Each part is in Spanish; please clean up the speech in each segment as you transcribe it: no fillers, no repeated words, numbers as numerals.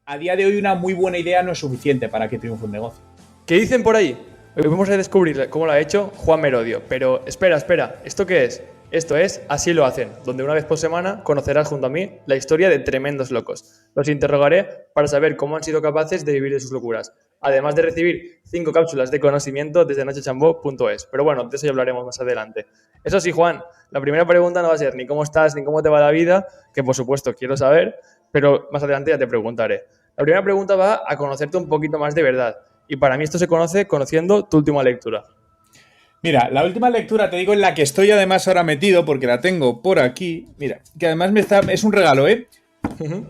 a día de hoy una muy buena idea no es suficiente para que triunfe un negocio. ¿Qué dicen por ahí? Hoy vamos a descubrir cómo lo ha hecho Juan Merodio. Pero espera, ¿esto qué es? Esto es Así lo hacen, donde una vez por semana conocerás junto a mí la historia de tremendos locos. Los interrogaré para saber cómo han sido capaces de vivir de sus locuras, además de recibir 5 cápsulas de conocimiento desde nochechambó.es. Pero bueno, de eso ya hablaremos más adelante. Eso sí, Juan, la primera pregunta no va a ser ni cómo estás, ni cómo te va la vida, que por supuesto quiero saber, pero más adelante ya te preguntaré. La primera pregunta va a conocerte un poquito más de verdad. Y para mí esto se conoce conociendo tu última lectura. Mira, la última lectura, te digo, en la que estoy además ahora metido, porque la tengo por aquí. Mira, que además es un regalo, ¿eh?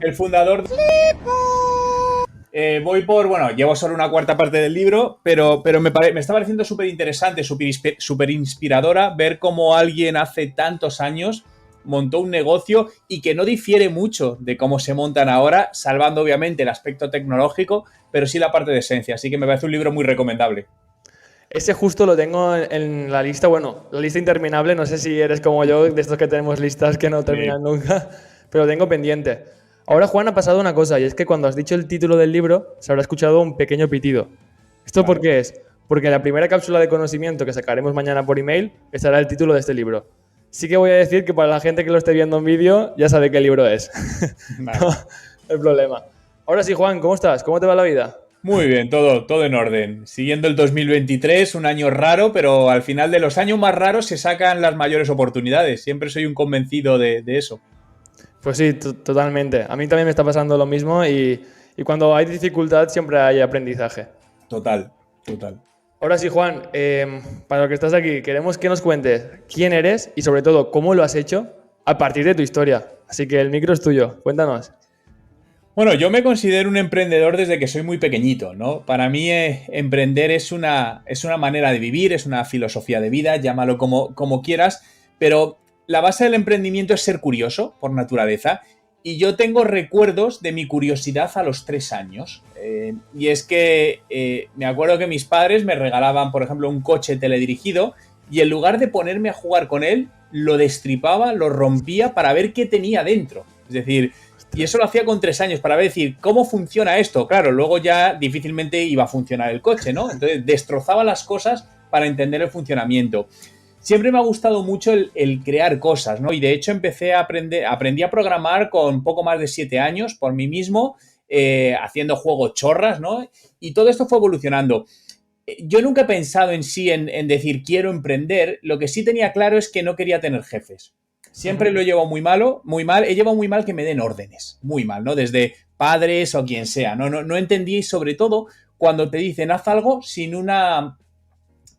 El fundador... voy por, bueno, llevo solo una cuarta parte del libro, pero me está pareciendo súper interesante, súper inspiradora ver cómo alguien hace tantos años montó un negocio y que no difiere mucho de cómo se montan ahora, salvando obviamente el aspecto tecnológico, pero sí la parte de esencia. Así que me parece un libro muy recomendable. Ese justo lo tengo en la lista, bueno, la lista interminable, no sé si eres como yo, de estos que tenemos listas que no terminan nunca, pero lo tengo pendiente. Ahora, Juan, ha pasado una cosa, y es que cuando has dicho el título del libro, se habrá escuchado un pequeño pitido. ¿Esto por qué es? Porque en la primera cápsula de conocimiento que sacaremos mañana por email estará el título de este libro. Sí que voy a decir que para la gente que lo esté viendo en vídeo ya sabe qué libro es. Vale. No, el problema. Ahora sí, Juan, ¿cómo estás? ¿Cómo te va la vida? Muy bien, todo en orden. Siguiendo el 2023, un año raro, pero al final de los años más raros se sacan las mayores oportunidades. Siempre soy un convencido de eso. Pues sí, totalmente. A mí también me está pasando lo mismo y cuando hay dificultad siempre hay aprendizaje. Total. Ahora sí, Juan, para lo que estás aquí, queremos que nos cuentes quién eres y sobre todo cómo lo has hecho a partir de tu historia. Así que el micro es tuyo, cuéntanos. Bueno, yo me considero un emprendedor desde que soy muy pequeñito, ¿no? Para mí emprender es una manera de vivir, es una filosofía de vida, llámalo como quieras, pero la base del emprendimiento es ser curioso por naturaleza y yo tengo recuerdos de mi curiosidad a los 3 años. Y es que me acuerdo que mis padres me regalaban, por ejemplo, un coche teledirigido y en lugar de ponerme a jugar con él, lo destripaba, lo rompía para ver qué tenía dentro. Es decir... Y eso lo hacía con 3 años para decir, ¿cómo funciona esto? Claro, luego ya difícilmente iba a funcionar el coche, ¿no? Entonces destrozaba las cosas para entender el funcionamiento. Siempre me ha gustado mucho el crear cosas, ¿no? Y de hecho aprendí a programar con poco más de 7 años por mí mismo, haciendo juegos chorras, ¿no? Y todo esto fue evolucionando. Yo nunca he pensado en sí en decir quiero emprender. Lo que sí tenía claro es que no quería tener jefes. Siempre lo he llevado muy mal. He llevado muy mal que me den órdenes. Muy mal, ¿no? Desde padres o quien sea. No entendí, sobre todo, cuando te dicen haz algo sin una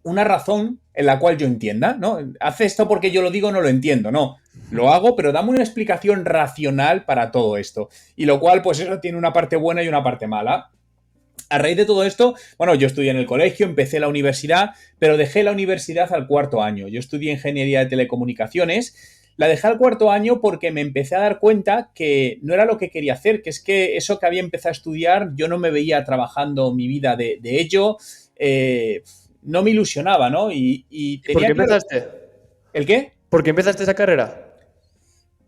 razón en la cual yo entienda, ¿no? Haz esto porque yo lo digo, no lo entiendo, no. Lo hago, pero dame una explicación racional para todo esto. Y lo cual, pues eso tiene una parte buena y una parte mala. A raíz de todo esto, bueno, yo estudié en el colegio, empecé la universidad, pero dejé la universidad al 4.º año. Yo estudié ingeniería de telecomunicaciones. La dejé al 4.º año porque me empecé a dar cuenta que no era lo que quería hacer, que es que eso que había empezado a estudiar, yo no me veía trabajando mi vida de ello, no me ilusionaba, ¿no? Y ¿Por tenía qué claro... empezaste? ¿El qué? ¿Por qué empezaste esa carrera?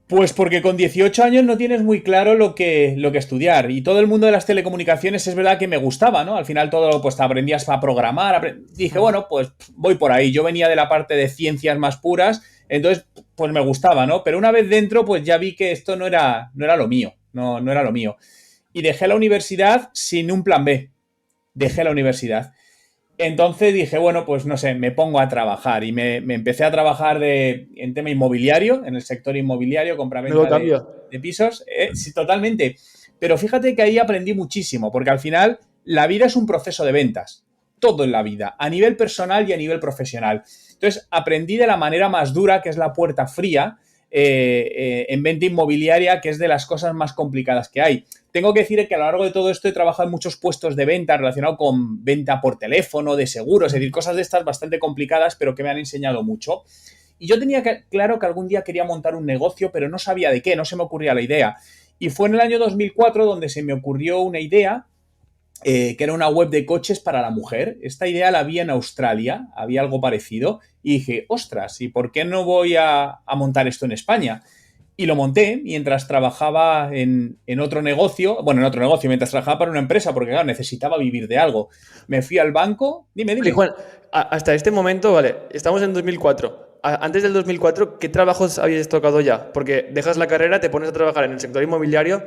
Pues porque con 18 años no tienes muy claro lo que estudiar. Y todo el mundo de las telecomunicaciones es verdad que me gustaba, ¿no? Al final todo, pues aprendías a programar. Dije, bueno, pues voy por ahí. Yo venía de la parte de ciencias más puras, entonces pues me gustaba, ¿no? Pero una vez dentro, pues ya vi que esto no era lo mío. No era lo mío. Y dejé la universidad sin un plan B. Dejé la universidad. Entonces dije, bueno, pues no sé, me pongo a trabajar y me empecé a trabajar en tema inmobiliario, en el sector inmobiliario, Nuevo compra-venta cambio. de pisos. Sí, totalmente. Pero fíjate que ahí aprendí muchísimo, porque al final la vida es un proceso de ventas. Todo en la vida, a nivel personal y a nivel profesional. Entonces aprendí de la manera más dura, que es la puerta fría, en venta inmobiliaria, que es de las cosas más complicadas que hay. Tengo que decir que a lo largo de todo esto he trabajado en muchos puestos de venta relacionados con venta por teléfono, de seguros, es decir, cosas de estas bastante complicadas, pero que me han enseñado mucho. Y yo tenía claro que algún día quería montar un negocio, pero no sabía de qué, no se me ocurría la idea. Y fue en el año 2004 donde se me ocurrió una idea, que era una web de coches para la mujer. Esta idea la vi en Australia, había algo parecido, y dije, ostras, ¿y por qué no voy a montar esto en España? y lo monté mientras trabajaba en otro negocio, bueno, en otro negocio, mientras trabajaba para una empresa, porque claro, necesitaba vivir de algo. Me fui al banco, dime, Oye, dime. Juan, hasta este momento, vale, estamos en 2004. Antes del 2004, ¿qué trabajos habías tocado ya? Porque dejas la carrera, te pones a trabajar en el sector inmobiliario.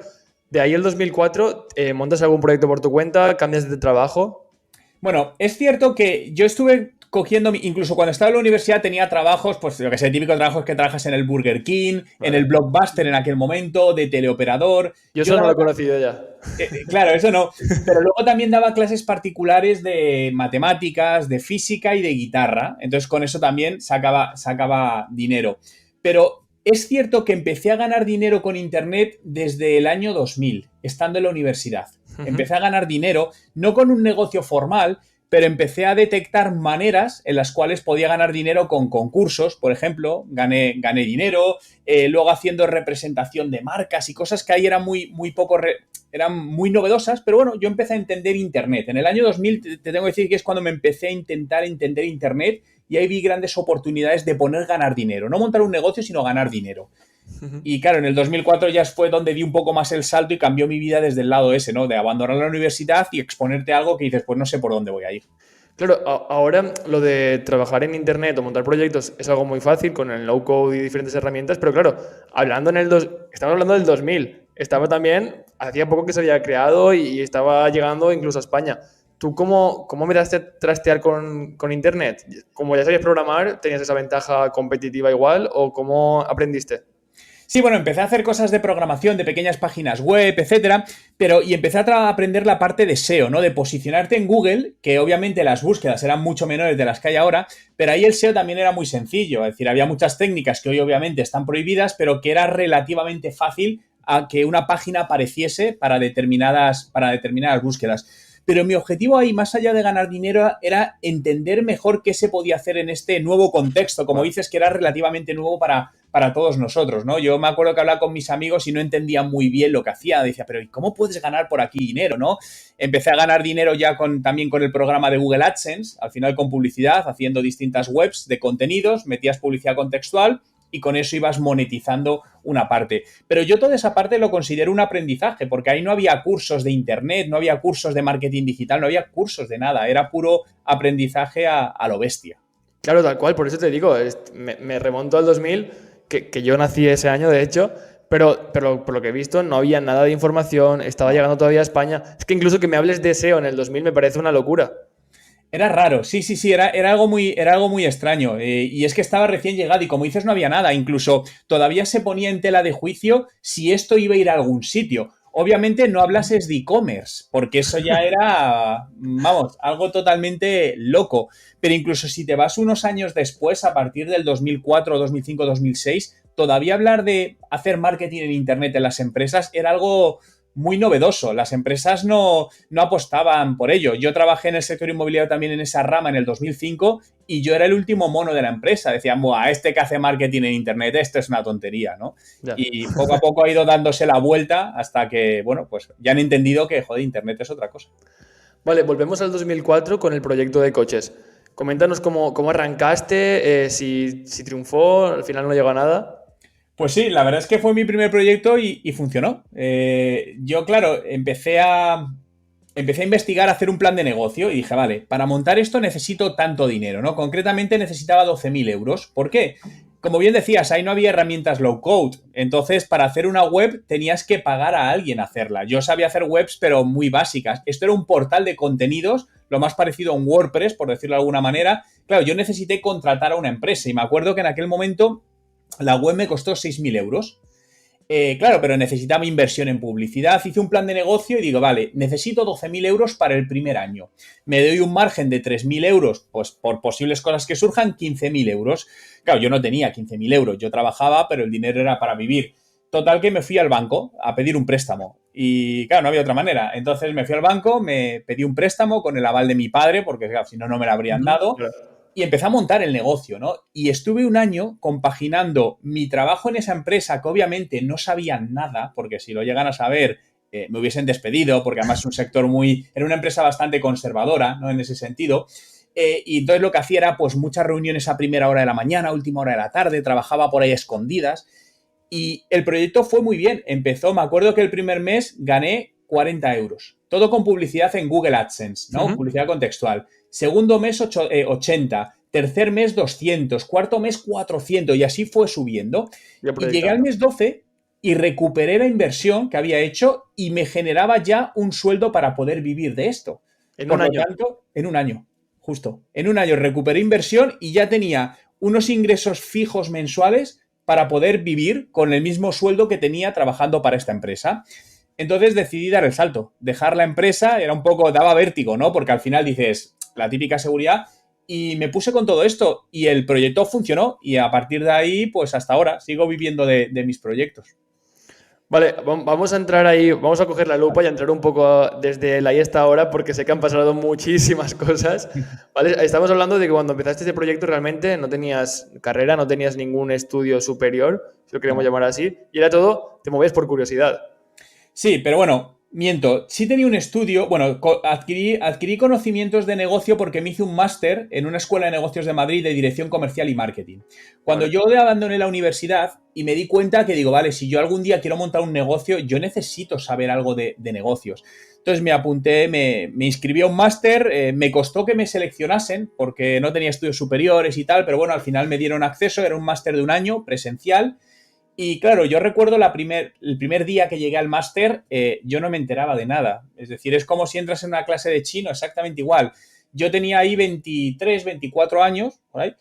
De ahí el 2004, ¿montas algún proyecto por tu cuenta? ¿Cambias de trabajo? Bueno, es cierto que yo estuve cogiendo, incluso cuando estaba en la universidad tenía trabajos, pues lo que sé, típicos trabajos que trabajas en el Burger King, en el Vale. Blockbuster en aquel momento, de teleoperador. Yo Yo eso no lo daba he conocido ya. claro, eso no. Pero luego también daba clases particulares de matemáticas, de física y de guitarra. Entonces con eso también sacaba dinero. Pero es cierto que empecé a ganar dinero con Internet desde el año 2000, estando en la universidad. Ujú. Empecé a ganar dinero, no con un negocio formal, pero empecé a detectar maneras en las cuales podía ganar dinero con concursos, por ejemplo, gané dinero, luego haciendo representación de marcas y cosas que ahí eran muy poco eran muy novedosas, pero bueno, yo empecé a entender Internet. En el año 2000 te tengo que decir que es cuando me empecé a intentar entender Internet y ahí vi grandes oportunidades de poner ganar dinero. No montar un negocio, sino ganar dinero. Ujú. Y claro, en el 2004 ya fue donde di un poco más el salto y cambió mi vida desde el lado ese, ¿no? De abandonar la universidad y exponerte a algo que dices, pues no sé por dónde voy a ir. Claro, ahora lo de trabajar en Internet o montar proyectos es algo muy fácil con el no-code y diferentes herramientas, pero claro, estamos hablando del 2000, estaba también, hacía poco que se había creado y estaba llegando incluso a España. ¿Tú cómo empezaste a trastear con Internet? ¿Como ya sabías programar, tenías esa ventaja competitiva igual o cómo aprendiste? Sí, bueno, empecé a hacer cosas de programación, de pequeñas páginas web, etcétera, pero y empecé a aprender la parte de SEO, ¿no? De posicionarte en Google, que obviamente las búsquedas eran mucho menores de las que hay ahora, pero ahí el SEO también era muy sencillo, es decir, había muchas técnicas que hoy obviamente están prohibidas, pero que era relativamente fácil a que una página apareciese para determinadas búsquedas. Pero mi objetivo ahí, más allá de ganar dinero, era entender mejor qué se podía hacer en este nuevo contexto, como Vale. dices, que era relativamente nuevo para todos nosotros, ¿no? Yo me acuerdo que hablaba con mis amigos y no entendía muy bien lo que hacía. Decía, pero ¿y cómo puedes ganar por aquí dinero, no? Empecé a ganar dinero ya también con el programa de Google AdSense, al final con publicidad, haciendo distintas webs de contenidos, metías publicidad contextual y con eso ibas monetizando una parte. Pero yo toda esa parte lo considero un aprendizaje, porque ahí no había cursos de internet, no había cursos de marketing digital, no había cursos de nada, era puro aprendizaje a lo bestia. Claro, tal cual, por eso te digo, me remonto al 2000, que yo nací ese año, de hecho, pero por lo que he visto no había nada de información, estaba No. llegando todavía a España. Es que incluso que me hables de SEO en el 2000 me parece una locura. Era raro, sí, era algo muy extraño. Y es que estaba recién llegado y como dices no había nada. Incluso todavía se ponía en tela de juicio si esto iba a ir a algún sitio. Obviamente no hablases de e-commerce, porque eso ya era, vamos, algo totalmente loco. Pero incluso si te vas unos años después, a partir del 2004, 2005, 2006, todavía hablar de hacer marketing en Internet en las empresas era algo muy novedoso. Las empresas no apostaban por ello. Yo trabajé en el sector inmobiliario también en esa rama en el 2005 y yo era el último mono de la empresa. Decían, buah, este que hace marketing en Internet, esto es una tontería, ¿no? Ya. Y poco a poco ha ido dándose la vuelta hasta que, bueno, pues ya han entendido que, joder, Internet es otra cosa. Vale, volvemos al 2004 con el proyecto de coches. Coméntanos cómo arrancaste, si triunfó, al final no llegó a nada. Pues sí, la verdad es que fue mi primer proyecto y funcionó. Yo, claro, empecé a investigar, a hacer un plan de negocio y dije, vale, para montar esto necesito tanto dinero, ¿no? Concretamente necesitaba 12.000 euros. ¿Por qué? Como bien decías, ahí no había herramientas low code. Entonces, para hacer una web tenías que pagar a alguien a hacerla. Yo sabía hacer webs, pero muy básicas. Esto era un portal de contenidos, lo más parecido a un WordPress, por decirlo de alguna manera. Claro, yo necesité contratar a una empresa y me acuerdo que en aquel momento la web me costó 6.000 euros. Claro, pero necesitaba inversión en publicidad. Hice un plan de negocio y digo, vale, necesito 12.000 euros para el primer año. Me doy un margen de 3.000 euros, pues por posibles cosas que surjan, 15.000 euros. Claro, yo no tenía 15.000 euros, yo trabajaba, pero el dinero era para vivir. Total que me fui al banco a pedir un préstamo. Y claro, no había otra manera. Entonces me fui al banco, me pedí un préstamo con el aval de mi padre, porque claro, si no, no me lo habrían Ujú. dado Claro. y empecé a montar el negocio, ¿no? Y estuve un año compaginando mi trabajo en esa empresa, que obviamente no sabían nada, porque si lo llegan a saber, me hubiesen despedido, porque además es un sector era una empresa bastante conservadora, ¿no? En ese sentido. Y entonces lo que hacía era, pues, muchas reuniones a primera hora de la mañana, última hora de la tarde, trabajaba por ahí a escondidas. Y el proyecto fue muy bien. Empezó, me acuerdo que el primer mes gané 40 euros. Todo con publicidad en Google AdSense, ¿no? Publicidad contextual. Segundo mes 80. Tercer mes 200. Cuarto mes 400. Y así fue subiendo. Y llegué al mes 12 y recuperé la inversión que había hecho y me generaba ya un sueldo para poder vivir de esto. ¿En un año? Tanto, en un año, justo. En un año recuperé inversión y ya tenía unos ingresos fijos mensuales para poder vivir con el mismo sueldo que tenía trabajando para esta empresa. Entonces decidí dar el salto. Dejar la empresa era un poco, daba vértigo, ¿no? Porque al final dices, la típica seguridad, y me puse con todo esto y el proyecto funcionó y a partir de ahí, pues hasta ahora, sigo viviendo de mis proyectos. Vale, vamos a entrar ahí, vamos a coger la lupa y a entrar un poco desde la y hasta ahora porque sé que han pasado muchísimas cosas. ¿Vale? Estamos hablando de que cuando empezaste este proyecto realmente no tenías carrera, no tenías ningún estudio superior, si lo queremos llamar así, y era todo, te movías por curiosidad. Sí, pero bueno, miento. Sí tenía un estudio, bueno, adquirí conocimientos de negocio porque me hice un máster en una escuela de negocios de Madrid de dirección comercial y marketing. Cuando yo abandoné la universidad y me di cuenta que digo, vale, si yo algún día quiero montar un negocio, yo necesito saber algo de negocios. Entonces me apunté, me inscribí a un máster, me costó que me seleccionasen porque no tenía estudios superiores y tal, pero bueno, al final me dieron acceso, era un máster de un año presencial. Y claro, yo recuerdo el primer día que llegué al máster, yo no me enteraba de nada. Es decir, es como si entras en una clase de chino, exactamente igual. Yo tenía ahí 23, 24 años, por ahí,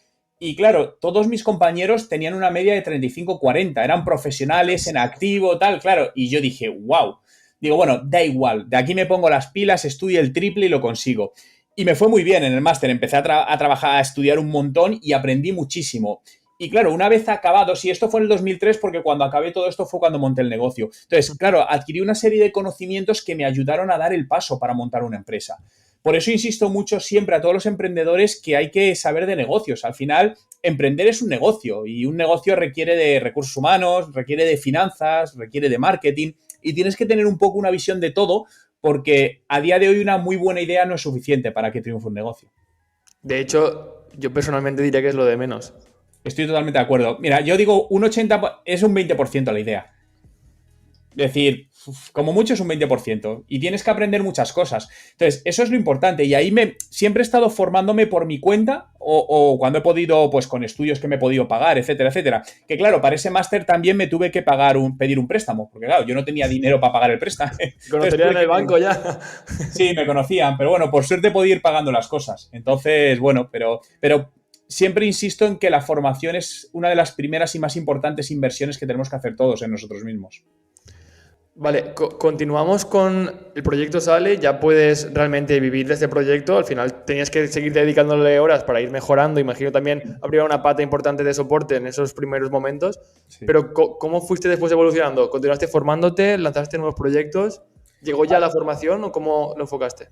y claro, todos mis compañeros tenían una media de 35, 40, eran profesionales, en activo, tal, claro. Y yo dije, wow. Digo, bueno, da igual, de aquí me pongo las pilas, estudio el triple y lo consigo. Y me fue muy bien en el máster, empecé a trabajar, a estudiar un montón y aprendí muchísimo. Y claro, una vez acabado, si esto fue en el 2003, porque cuando acabé todo esto fue cuando monté el negocio. Entonces, claro, adquirí una serie de conocimientos que me ayudaron a dar el paso para montar una empresa. Por eso insisto mucho siempre a todos los emprendedores que hay que saber de negocios. Al final, emprender es un negocio y un negocio requiere de recursos humanos, requiere de finanzas, requiere de marketing y tienes que tener un poco una visión de todo porque a día de hoy una muy buena idea no es suficiente para que triunfe un negocio. De hecho, yo personalmente diría que es lo de menos. Estoy totalmente de acuerdo. Mira, yo digo un 80, es un 20% la idea. Es decir, como mucho es un 20%. Y tienes que aprender muchas cosas. Entonces, eso es lo importante. Y ahí siempre he estado formándome por mi cuenta o cuando he podido, pues con estudios que me he podido pagar, etcétera, etcétera. Que claro, para ese máster también me tuve que pedir un préstamo. Porque claro, yo no tenía dinero para pagar el préstamo. ¿Conocerían en el banco ya? Sí, me conocían. Pero bueno, por suerte podía ir pagando las cosas. Entonces, bueno, pero siempre insisto en que la formación es una de las primeras y más importantes inversiones que tenemos que hacer todos en nosotros mismos. Vale, continuamos con el proyecto sale, ya puedes realmente vivir de este proyecto, al final tenías que seguir dedicándole horas para ir mejorando, imagino también habría una pata importante de soporte en esos primeros momentos, sí. Pero ¿cómo fuiste después evolucionando? ¿Continuaste formándote? ¿Lanzaste nuevos proyectos? ¿Llegó ya la formación o cómo lo enfocaste?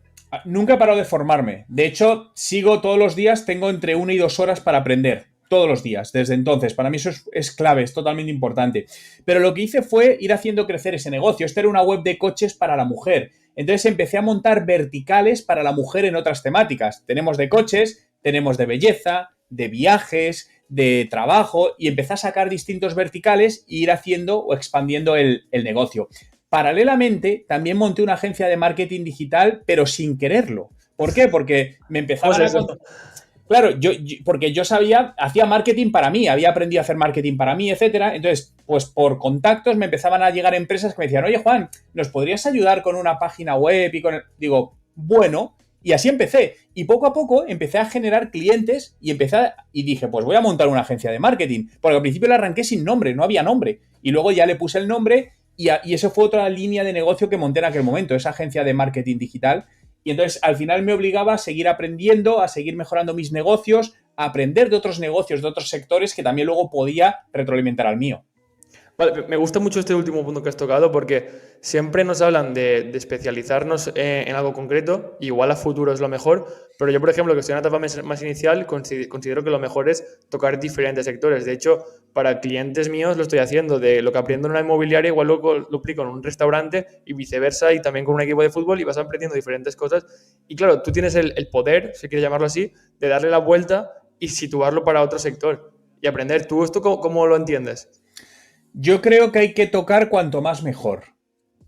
Nunca he parado de formarme, de hecho sigo todos los días, tengo entre 1 y 2 horas para aprender. Todos los días, desde entonces. Para mí eso es clave, es totalmente importante. Pero lo que hice fue ir haciendo crecer ese negocio. Esta era una web de coches para la mujer. Entonces empecé a montar verticales para la mujer en otras temáticas. Tenemos de coches, tenemos de belleza, de viajes, de trabajo y empecé a sacar distintos verticales e ir haciendo o expandiendo el negocio. Paralelamente, también monté una agencia de marketing digital, pero sin quererlo. ¿Por qué? Porque me empezaban a... Claro, porque yo hacía marketing para mí, había aprendido a hacer marketing para mí, etcétera. Entonces, pues por contactos me empezaban a llegar empresas que me decían, oye, Juan, ¿nos podrías ayudar con una página web? Digo, bueno, y así empecé. Y poco a poco empecé a generar clientes y dije, pues voy a montar una agencia de marketing. Porque al principio la arranqué sin nombre, no había nombre. Y luego ya le puse el nombre y eso fue otra línea de negocio que monté en aquel momento, esa agencia de marketing digital. Y entonces al final me obligaba a seguir aprendiendo, a seguir mejorando mis negocios, a aprender de otros negocios, de otros sectores que también luego podía retroalimentar al mío. Vale, me gusta mucho este último punto que has tocado porque siempre nos hablan de especializarnos en algo concreto, igual a futuro es lo mejor, pero yo, por ejemplo, que estoy en una etapa más inicial, considero que lo mejor es tocar diferentes sectores. De hecho, para clientes míos lo estoy haciendo, de lo que aprendo en una inmobiliaria, igual lo aplico en un restaurante y viceversa, y también con un equipo de fútbol y vas aprendiendo diferentes cosas. Y claro, tú tienes el poder, si quieres llamarlo así, de darle la vuelta y situarlo para otro sector y aprender. ¿Tú esto cómo lo entiendes? Yo creo que hay que tocar cuanto más mejor.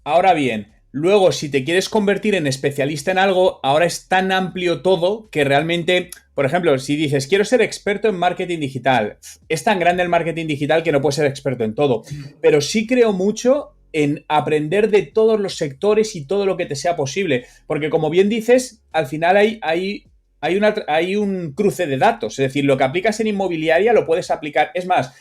Ahora bien, luego si te quieres convertir en especialista en algo, ahora es tan amplio todo que realmente, por ejemplo, si dices quiero ser experto en marketing digital, es tan grande el marketing digital que no puedes ser experto en todo. Pero sí creo mucho en aprender de todos los sectores y todo lo que te sea posible. Porque como bien dices, al final hay un cruce de datos. Es decir, lo que aplicas en inmobiliaria lo puedes aplicar. Es más,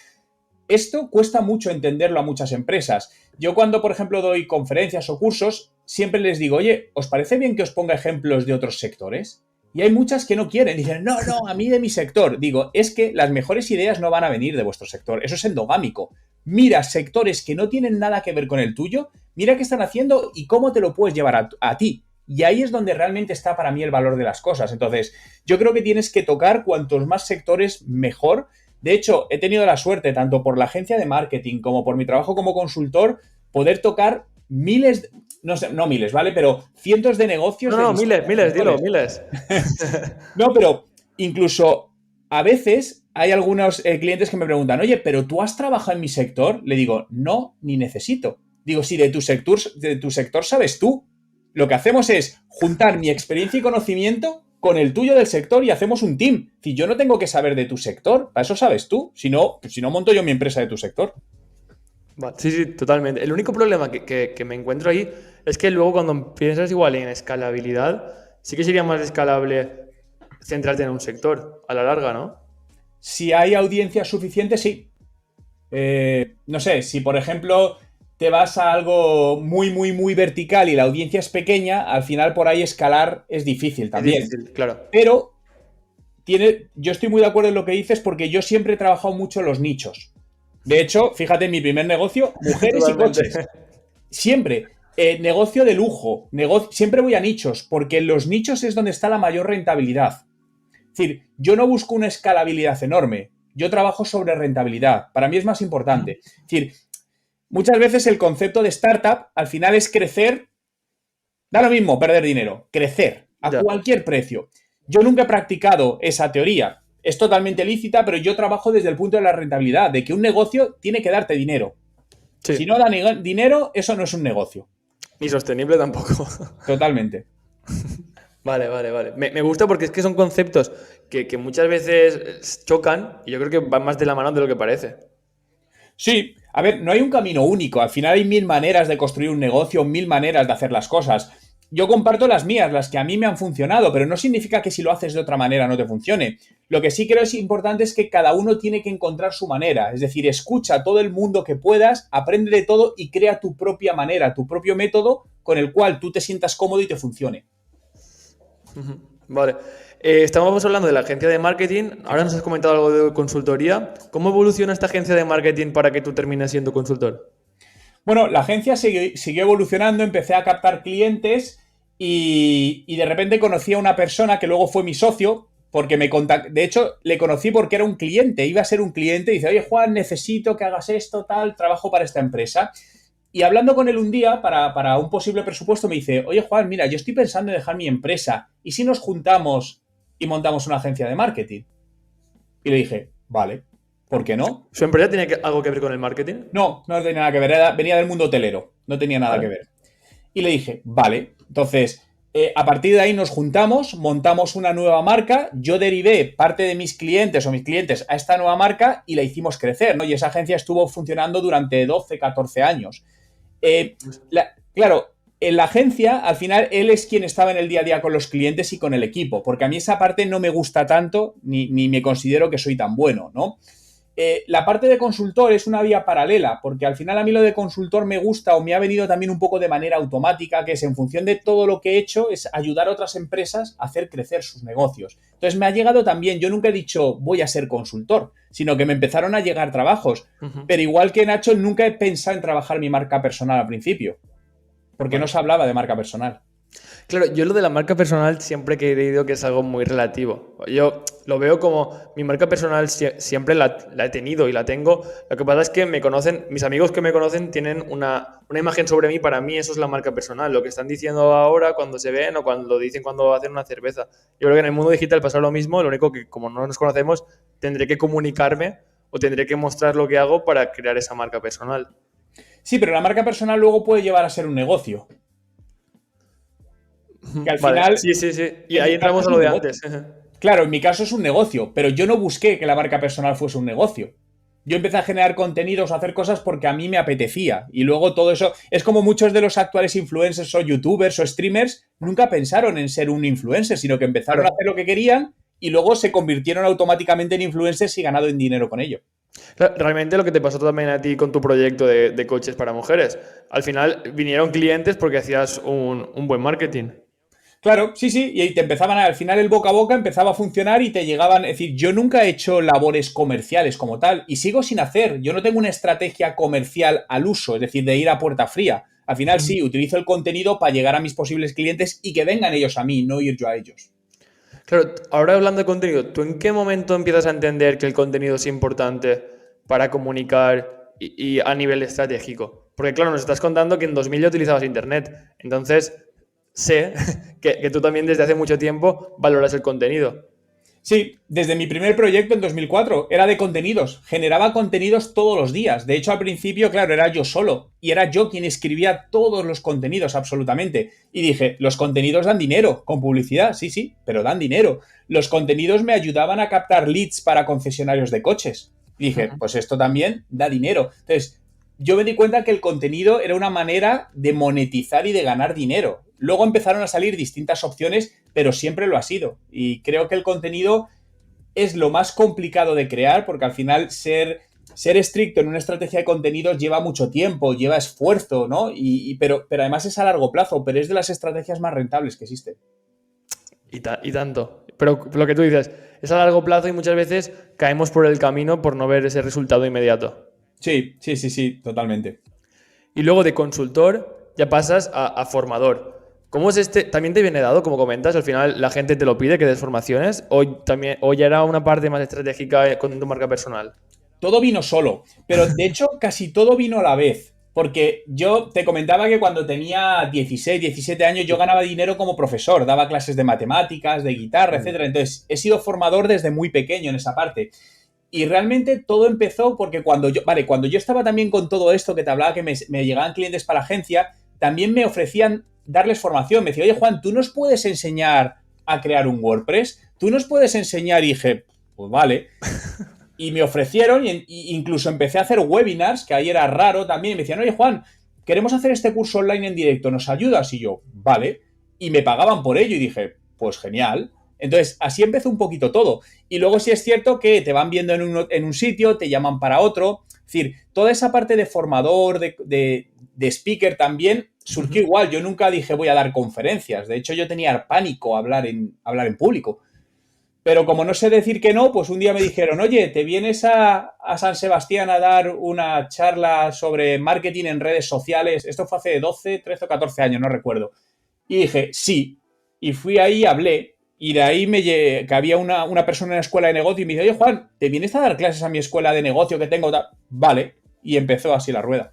esto cuesta mucho entenderlo a muchas empresas. Yo cuando, por ejemplo, doy conferencias o cursos, siempre les digo, oye, ¿os parece bien que os ponga ejemplos de otros sectores? Y hay muchas que no quieren. Dicen, no, no, a mí de mi sector. Digo, es que las mejores ideas no van a venir de vuestro sector. Eso es endogámico. Mira sectores que no tienen nada que ver con el tuyo, mira qué están haciendo y cómo te lo puedes llevar a ti. Y ahí es donde realmente está para mí el valor de las cosas. Entonces, yo creo que tienes que tocar cuantos más sectores mejor. De hecho, he tenido la suerte, tanto por la agencia de marketing como por mi trabajo como consultor, poder tocar miles, no sé, no miles, ¿vale? Pero cientos de negocios de No, miles, distintos miles, dilo, sectores. miles. No, pero incluso a veces hay algunos clientes que me preguntan, oye, ¿pero tú has trabajado en mi sector? Le digo, no, ni necesito. Digo, si de tu sector sabes tú. Lo que hacemos es juntar mi experiencia y conocimiento con el tuyo del sector y hacemos un team. Si yo no tengo que saber de tu sector, para eso sabes tú. Si no monto yo mi empresa de tu sector. Vale, sí, sí, totalmente. El único problema que me encuentro ahí es que luego cuando piensas igual en escalabilidad, sí que sería más escalable centrarte en un sector a la larga, ¿no? Si hay audiencia suficiente, sí. No sé, si por ejemplo te vas a algo muy, muy, muy vertical y la audiencia es pequeña, al final por ahí escalar es difícil Es también. difícil, claro. Pero yo estoy muy de acuerdo en lo que dices porque yo siempre he trabajado mucho en los nichos. De hecho, fíjate, en mi primer negocio, mujeres y Totalmente. coches. Siempre. Negocio de lujo. Siempre voy a nichos, porque en los nichos es donde está la mayor rentabilidad. Es decir, yo no busco una escalabilidad enorme. Yo trabajo sobre rentabilidad. Para mí es más importante. Es decir, muchas veces el concepto de startup al final es crecer. Da lo mismo perder dinero. Crecer a Ya, cualquier precio. Yo nunca he practicado esa teoría. Es totalmente lícita, pero yo trabajo desde el punto de la rentabilidad, de que un negocio tiene que darte dinero. Si sí. no da dinero, eso no es un negocio. Ni sostenible tampoco. Totalmente. Vale, vale, vale. Me gusta porque es que son conceptos que muchas veces chocan y yo creo que van más de la mano de lo que parece. Sí, a ver, no hay un camino único. Al final hay mil maneras de construir un negocio, mil maneras de hacer las cosas. Yo comparto las mías, las que a mí me han funcionado, pero no significa que si lo haces de otra manera no te funcione. Lo que sí creo es importante es que cada uno tiene que encontrar su manera. Es decir, escucha a todo el mundo que puedas, aprende de todo y crea tu propia manera, tu propio método con el cual tú te sientas cómodo y te funcione. Ujú. Vale. Estábamos hablando de la agencia de marketing. Ahora nos has comentado algo de consultoría. ¿Cómo evoluciona esta agencia de marketing para que tú termines siendo consultor? Bueno, la agencia siguió evolucionando, empecé a captar clientes y de repente conocí a una persona que luego fue mi socio, porque me contactó, de hecho, le conocí porque era un cliente, iba a ser un cliente, y dice, oye Juan, necesito que hagas esto, tal, trabajo para esta empresa. Y hablando con él un día para un posible presupuesto, me dice, oye Juan, mira, yo estoy pensando en dejar mi empresa, ¿y si nos juntamos y montamos una agencia de marketing? Y le dije, vale, ¿por qué no? ¿Su empresa tiene algo que ver con el marketing? No, no tenía nada que ver, venía del mundo hotelero, no tenía nada que Vale. ver. Y le dije, vale, entonces, a partir de ahí nos juntamos, montamos una nueva marca, yo derivé parte de mis clientes o mis clientes a esta nueva marca y la hicimos crecer, ¿no? Y esa agencia estuvo funcionando durante 12, 14 años. Claro, en la agencia, al final, él es quien estaba en el día a día con los clientes y con el equipo, porque a mí esa parte no me gusta tanto, ni me considero que soy tan bueno, ¿no? La parte de consultor es una vía paralela, porque al final a mí lo de consultor me gusta o me ha venido también un poco de manera automática, que es en función de todo lo que he hecho, es ayudar a otras empresas a hacer crecer sus negocios. Entonces me ha llegado también, yo nunca he dicho voy a ser consultor, sino que me empezaron a llegar trabajos. Ujú. Pero igual que Nacho, nunca he pensado en trabajar mi marca personal al principio, porque no Vale. se hablaba de marca personal. Claro, yo lo de la marca personal siempre he creído que es algo muy relativo. Yo lo veo como mi marca personal siempre la he tenido y la tengo. Lo que pasa es que me conocen, mis amigos que me conocen tienen una imagen sobre mí. Para mí eso es la marca personal. Lo que están diciendo ahora cuando se ven o cuando dicen cuando hacen una cerveza. Yo creo que en el mundo digital pasa lo mismo. Lo único que como no nos conocemos tendré que comunicarme o tendré que mostrar lo que hago para crear esa marca personal. Sí, pero la marca personal luego puede llevar a ser un negocio. Que al Vale, final, sí, sí, sí. Y en ahí mi caso entramos es a lo un de negocio. antes. Claro, en mi caso es un negocio, pero yo no busqué que la marca personal fuese un negocio. Yo empecé a generar contenidos, a hacer cosas porque a mí me apetecía. Y luego todo eso, es como muchos de los actuales influencers o youtubers o streamers nunca pensaron en ser un influencer, sino que empezaron a Claro. hacer lo que querían y luego se convirtieron automáticamente en influencers y ganaron dinero con ello. Claro, realmente lo que te pasó también a ti con tu proyecto de coches para mujeres. Al final vinieron clientes porque hacías un buen marketing. Claro, sí, sí, y ahí te empezaban, al final el boca a boca empezaba a funcionar y te llegaban, es decir, yo nunca he hecho labores comerciales como tal y sigo sin hacer, yo no tengo una estrategia comercial al uso, es decir, de ir a puerta fría. Al final sí, utilizo el contenido para llegar a mis posibles clientes y que vengan ellos a mí, no ir yo a ellos. Claro, ahora hablando de contenido, ¿tú en qué momento empiezas a entender que el contenido es importante para comunicar y a nivel estratégico? Porque claro, nos estás contando que en 2000 ya utilizabas Internet, entonces sé que tú también desde hace mucho tiempo valoras el contenido. Sí, desde mi primer proyecto en 2004 era de contenidos, generaba contenidos todos los días. De hecho, al principio, claro, era yo solo y era yo quien escribía todos los contenidos absolutamente. Y dije, los contenidos dan dinero, con publicidad, sí, sí, pero dan dinero. Los contenidos me ayudaban a captar leads para concesionarios de coches. Y dije, pues esto también da dinero. Entonces, yo me di cuenta que el contenido era una manera de monetizar y de ganar dinero. Luego empezaron a salir distintas opciones, pero siempre lo ha sido. Y creo que el contenido es lo más complicado de crear porque al final ser estricto en una estrategia de contenidos lleva mucho tiempo, lleva esfuerzo, ¿no? Pero además es a largo plazo, pero es de las estrategias más rentables que existen. Y tanto. Pero lo que tú dices, es a largo plazo y muchas veces caemos por el camino por no ver ese resultado inmediato. Sí, sí, sí, sí, totalmente. Y luego de consultor ya pasas a formador. ¿Cómo es este? ¿También te viene dado, como comentas? Al final la gente te lo pide que des formaciones o ya era una parte más estratégica con tu marca personal. Todo vino solo, pero de hecho casi todo vino a la vez. Porque yo te comentaba que cuando tenía 16, 17 años yo ganaba dinero como profesor, daba clases de matemáticas, de guitarra, etcétera. Entonces he sido formador desde muy pequeño en esa parte. Y realmente todo empezó porque cuando yo estaba también con todo esto que te hablaba, que me llegaban clientes para la agencia, también me ofrecían darles formación. Me decía, oye Juan, ¿tú nos puedes enseñar a crear un WordPress? ¿Tú nos puedes enseñar? Y dije, pues vale. Y me ofrecieron, y incluso empecé a hacer webinars, que ahí era raro también, y me decían, oye Juan, queremos hacer este curso online en directo, ¿nos ayudas? Y yo, vale. Y me pagaban por ello y dije, pues genial. Entonces, así empezó un poquito todo. Y luego sí es cierto que te van viendo en un sitio, te llaman para otro. Es decir, toda esa parte de formador, de speaker también surgió igual. Yo nunca dije voy a dar conferencias. De hecho, yo tenía pánico a hablar en público. Pero como no sé decir que no, pues un día me dijeron, oye, ¿te vienes a San Sebastián a dar una charla sobre marketing en redes sociales? Esto fue hace 12, 13 o 14 años, no recuerdo. Y dije, sí. Y fui ahí, hablé. Y de ahí que había una persona en la escuela de negocio y me dice, oye, Juan, ¿te vienes a dar clases a mi escuela de negocio que tengo? Vale. Y empezó así la rueda.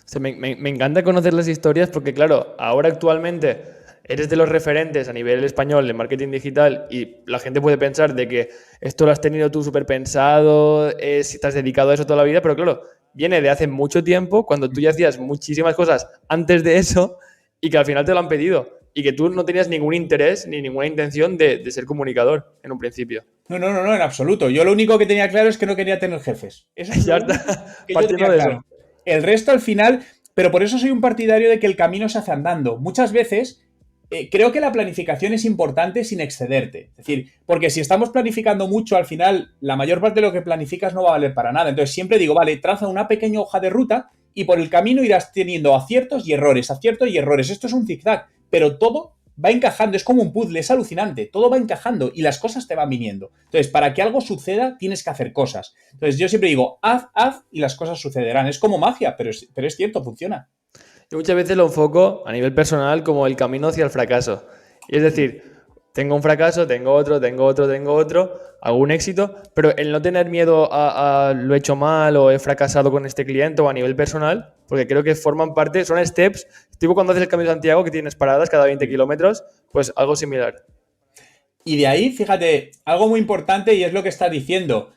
O sea, me encanta conocer las historias porque, claro, ahora actualmente eres de los referentes a nivel español en marketing digital y la gente puede pensar de que esto lo has tenido tú súper pensado, si te has dedicado a eso toda la vida, pero claro, viene de hace mucho tiempo, cuando tú ya hacías muchísimas cosas antes de eso y que al final te lo han pedido y que tú no tenías ningún interés ni ninguna intención de ser comunicador en un principio. No, no, no, no, en absoluto. Yo lo único que tenía claro es que no quería tener jefes. Eso es lo Ya único está, que yo partiendo tenía de claro. eso. El resto al final, pero por eso soy un partidario de que el camino se hace andando. Muchas veces creo que la planificación es importante sin excederte. Es decir, porque si estamos planificando mucho, al final la mayor parte de lo que planificas no va a valer para nada. Entonces siempre digo, vale, traza una pequeña hoja de ruta y por el camino irás teniendo aciertos y errores, aciertos y errores. Esto es un zigzag, pero todo va encajando, es como un puzzle, es alucinante, todo va encajando y las cosas te van viniendo. Entonces, para que algo suceda, tienes que hacer cosas. Entonces, yo siempre digo, haz y las cosas sucederán. Es como magia, pero es cierto, funciona. Yo muchas veces lo enfoco a nivel personal como el camino hacia el fracaso. Y es decir, tengo un fracaso, tengo otro, tengo otro, tengo otro, hago un éxito, pero el no tener miedo a lo he hecho mal o he fracasado con este cliente o a nivel personal, porque creo que forman parte, son steps, tipo cuando haces el Camino de Santiago que tienes paradas cada 20 kilómetros, pues algo similar. Y de ahí, fíjate, algo muy importante y es lo que estás diciendo,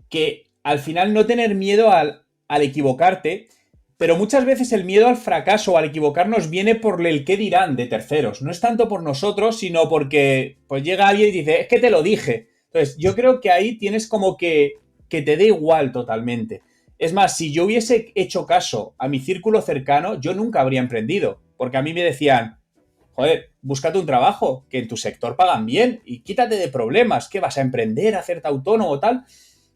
que al final no tener miedo al equivocarte, pero muchas veces el miedo al fracaso o al equivocarnos viene por el qué dirán de terceros. No es tanto por nosotros, sino porque pues llega alguien y dice, es que te lo dije. Entonces, yo creo que ahí tienes como que te dé igual totalmente. Es más, si yo hubiese hecho caso a mi círculo cercano, yo nunca habría emprendido. Porque a mí me decían, joder, búscate un trabajo, que en tu sector pagan bien y quítate de problemas, que vas a emprender, a hacerte autónomo o tal.